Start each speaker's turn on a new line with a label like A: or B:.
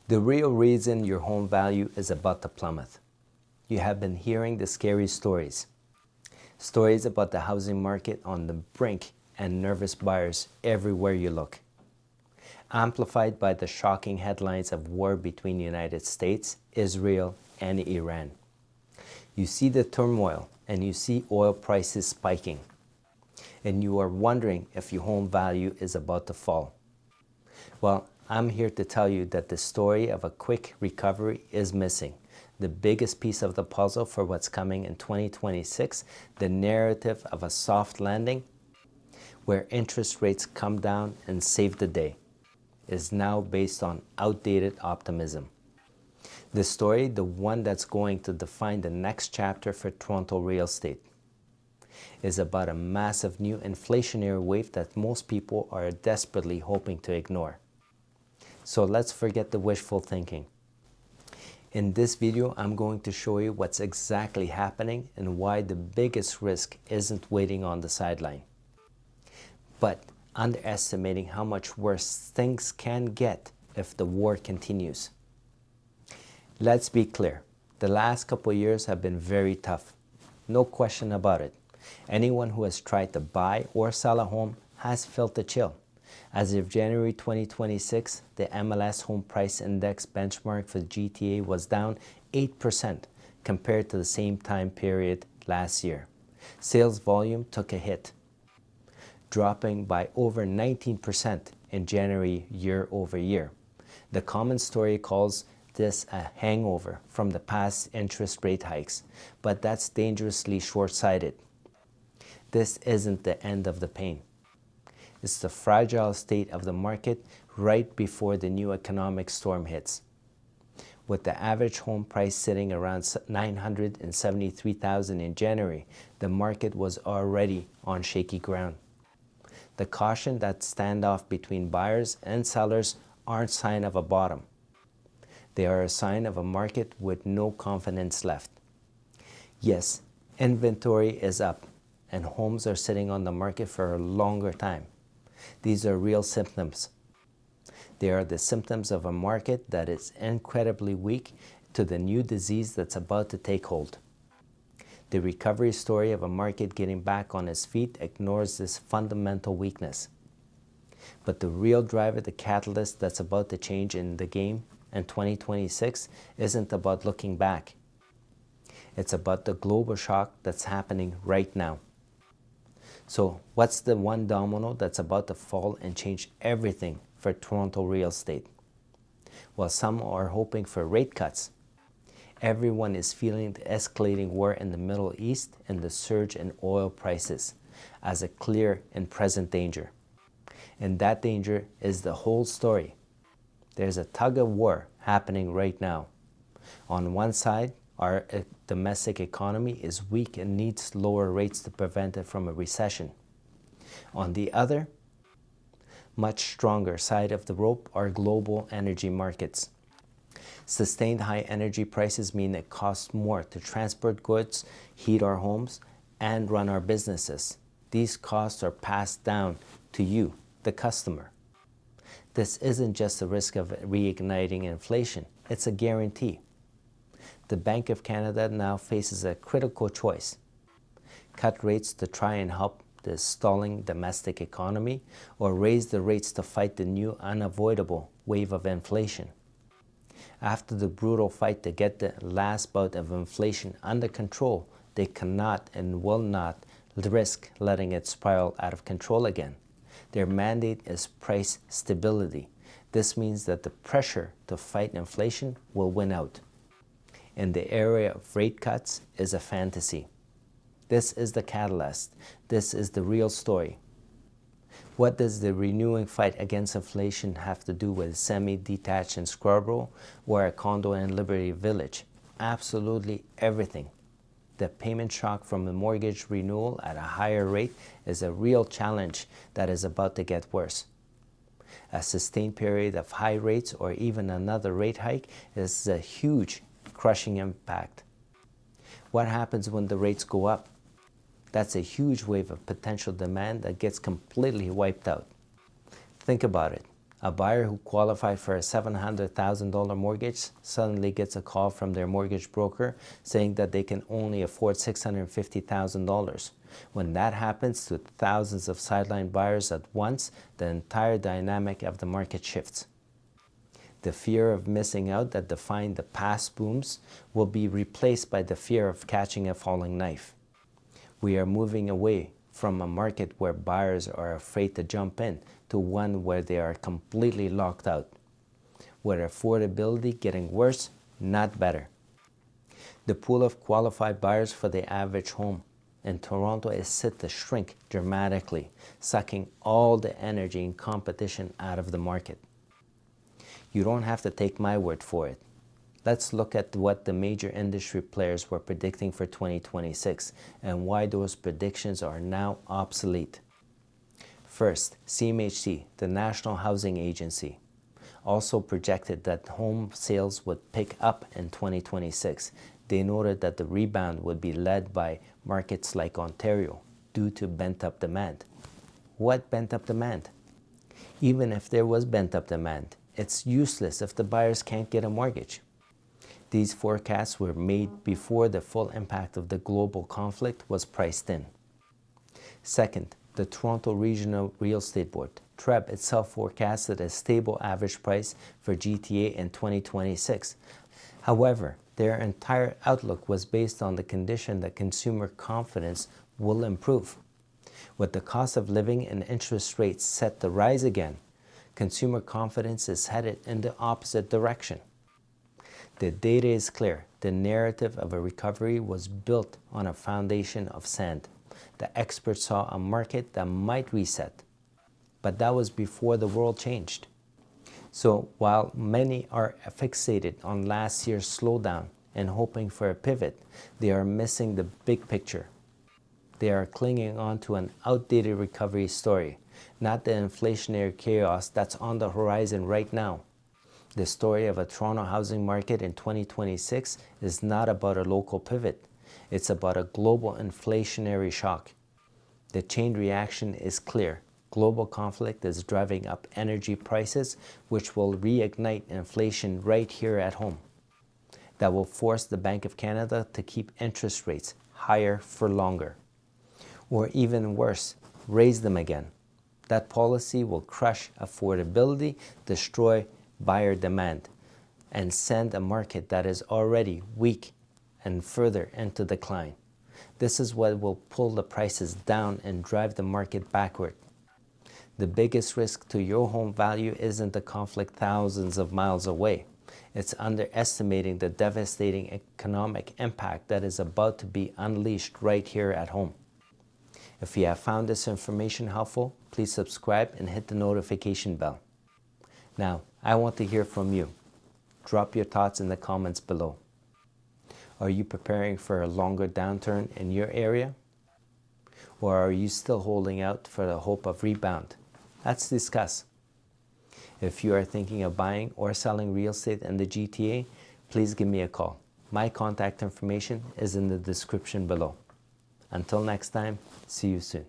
A: The real reason your home value is about to plummet. You have been hearing the scary stories. Stories about the housing market on the brink and nervous buyers everywhere you look. Amplified by the shocking headlines of war between the United States, Israel, and Iran. You see the turmoil and you see oil prices spiking. And you are wondering if your home value is about to fall. Well, I'm here to tell you that the story of a quick recovery is missing. The biggest piece of the puzzle for what's coming in 2026, the narrative of a soft landing, where interest rates come down and save the day, is now based on outdated optimism. The story, the one that's going to define the next chapter for Toronto real estate, is about a massive new inflationary wave that most people are desperately hoping to ignore. So let's forget the wishful thinking. In this video, I'm going to show you what's exactly happening and why the biggest risk isn't waiting on the sideline, but underestimating how much worse things can get if the war continues. Let's be clear, the last couple of years have been very tough. No question about it. Anyone who has tried to buy or sell a home has felt the chill. As of January 2026, the MLS Home Price Index benchmark for the GTA was down 8% compared to the same time period last year. Sales volume took a hit, dropping by over 19% in January year over year. The common story calls this a hangover from the past interest rate hikes, but that's dangerously short-sighted. This isn't the end of the pain. It's the fragile state of the market right before the new economic storm hits. With the average home price sitting around $973,000 in January, the market was already on shaky ground. The caution that standoff between buyers and sellers aren't a sign of a bottom. They are a sign of a market with no confidence left. Yes, inventory is up and homes are sitting on the market for a longer time. These are real symptoms. They are the symptoms of a market that is incredibly weak to the new disease that's about to take hold. The recovery story of a market getting back on its feet ignores this fundamental weakness. But the real driver, the catalyst that's about to change in the game in 2026 isn't about looking back. It's about the global shock that's happening right now. So what's the one domino that's about to fall and change everything for Toronto real estate? Well, some are hoping for rate cuts. Everyone is feeling the escalating war in the Middle East and the surge in oil prices as a clear and present danger. And that danger is the whole story. There's a tug of war happening right now. On one side, our domestic economy is weak and needs lower rates to prevent it from a recession. On the other, much stronger side of the rope are global energy markets. Sustained high energy prices mean it costs more to transport goods, heat our homes, and run our businesses. These costs are passed down to you, the customer. This isn't just a risk of reigniting inflation, it's a guarantee. The Bank of Canada now faces a critical choice: cut rates to try and help the stalling domestic economy, or raise the rates to fight the new unavoidable wave of inflation. After the brutal fight to get the last bout of inflation under control, they cannot and will not risk letting it spiral out of control again. Their mandate is price stability. This means that the pressure to fight inflation will win out. And the area of rate cuts is a fantasy. This is the catalyst. This is the real story. What does the renewing fight against inflation have to do with semi-detached in Scarborough or a condo in Liberty Village? Absolutely everything. The payment shock from a mortgage renewal at a higher rate is a real challenge that is about to get worse. A sustained period of high rates or even another rate hike is a huge crushing impact. What happens when the rates go up? That's a huge wave of potential demand that gets completely wiped out. Think about it. A buyer who qualified for a $700,000 mortgage suddenly gets a call from their mortgage broker saying that they can only afford $650,000. When that happens to thousands of sideline buyers at once, the entire dynamic of the market shifts. The fear of missing out that defined the past booms will be replaced by the fear of catching a falling knife. We are moving away from a market where buyers are afraid to jump in to one where they are completely locked out, where affordability getting worse, not better. The pool of qualified buyers for the average home in Toronto is set to shrink dramatically, sucking all the energy and competition out of the market. You don't have to take my word for it. Let's look at what the major industry players were predicting for 2026 and why those predictions are now obsolete. First, CMHC, the National Housing Agency, also projected that home sales would pick up in 2026. They noted that the rebound would be led by markets like Ontario due to pent-up demand. What pent-up demand? Even if there was pent-up demand, it's useless if the buyers can't get a mortgage. These forecasts were made before the full impact of the global conflict was priced in. Second, the Toronto Regional Real Estate Board, TRREB, itself forecasted a stable average price for GTA in 2026. However, their entire outlook was based on the condition that consumer confidence will improve. With the cost of living and interest rates set to rise again, consumer confidence is headed in the opposite direction. The data is clear. The narrative of a recovery was built on a foundation of sand. The experts saw a market that might reset, but that was before the world changed. So while many are fixated on last year's slowdown and hoping for a pivot, they are missing the big picture. They are clinging on to an outdated recovery story, not the inflationary chaos that's on the horizon right now. The story of a Toronto housing market in 2026 is not about a local pivot. It's about a global inflationary shock. The chain reaction is clear. Global conflict is driving up energy prices, which will reignite inflation right here at home. That will force the Bank of Canada to keep interest rates higher for longer. Or even worse, raise them again. That policy will crush affordability, destroy buyer demand, and send a market that is already weak and further into decline. This is what will pull the prices down and drive the market backward. The biggest risk to your home value isn't the conflict thousands of miles away. It's underestimating the devastating economic impact that is about to be unleashed right here at home. If you have found this information helpful, please subscribe and hit the notification bell. Now, I want to hear from you. Drop your thoughts in the comments below. Are you preparing for a longer downturn in your area? Or are you still holding out for the hope of rebound? Let's discuss. If you are thinking of buying or selling real estate in the GTA, please give me a call. My contact information is in the description below. Until next time, see you soon.